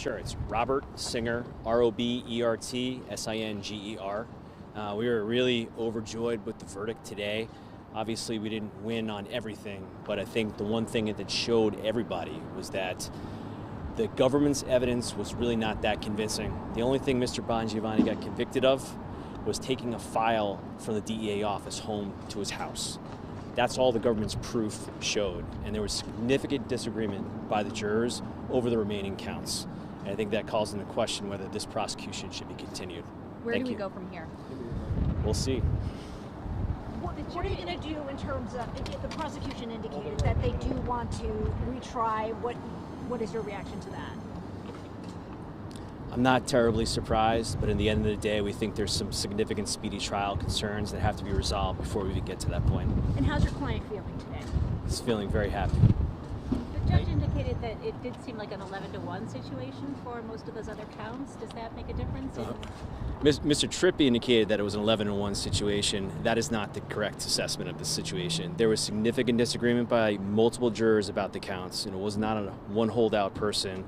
Sure, it's Robert Singer, Robertsinger. We were really overjoyed with the verdict today. Obviously, we didn't win on everything, but I think the one thing that showed everybody was that the government's evidence was really not that convincing. The only thing Mr. Bongiovanni got convicted of was taking a file from the DEA office home to his house. That's all the government's proof showed, and there was significant disagreement by the jurors over the remaining counts. And I think that calls into question whether this prosecution should be continued. Where do we go from here? We'll see. What are you going to do in terms of, the prosecution indicated that they do want to retry. What is your reaction to that? I'm not terribly surprised, but in the end of the day, we think there's some significant speedy trial concerns that have to be resolved before we even get to that point. And how's your client feeling today? He's feeling very happy. The judge indicated that it did seem like an 11-to-1 situation for most of those other counts. Does that make a difference? Mr. Trippi indicated that it was an 11-to-1 situation. That is not the correct assessment of the situation. There was significant disagreement by multiple jurors about the counts, and it was not a one holdout person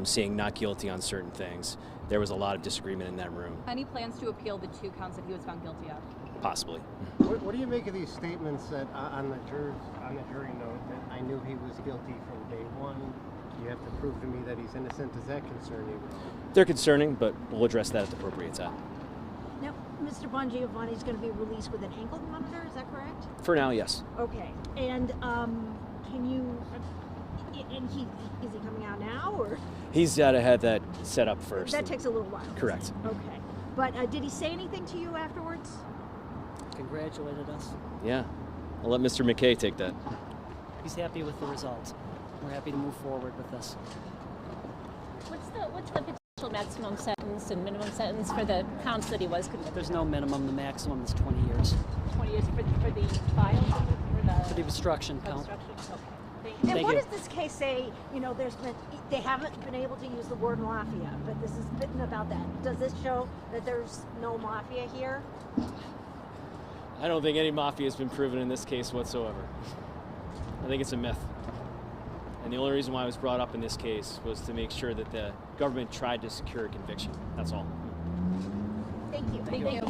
saying not guilty on certain things. There was a lot of disagreement in that room. Any plans to appeal the 2 counts that he was found guilty of? Possibly. What do you make of these statements that on the jury note that I knew he was guilty from day one? You have to prove to me that he's innocent. Does that concern you? They're concerning, but we'll address that at the appropriate time. Now, Mr. Bongiovanni is going to be released with an ankle monitor. Is that correct? For now, yes. Okay. And can you? And is he coming out now, or? He's got to have that set up first. That takes a little while. Correct. Okay. But did he say anything to you afterwards? Congratulated us. Yeah. I'll let Mr. McKay take that. He's happy with the results. We're happy to move forward with this. What's the potential maximum sentence and minimum sentence for the counts that he was convicted? There's no minimum. The maximum is 20 years. 20 years for the files For the obstruction count. obstruction? Okay. Thank you. And Thank what you. does this case say? You know, they haven't been able to use the word mafia, but this is written about that. Does this show that there's no mafia here? I don't think any mafia has been proven in this case whatsoever. I think it's a myth. And the only reason why it was brought up in this case was to make sure that the government tried to secure a conviction. That's all. Thank you. Thank you.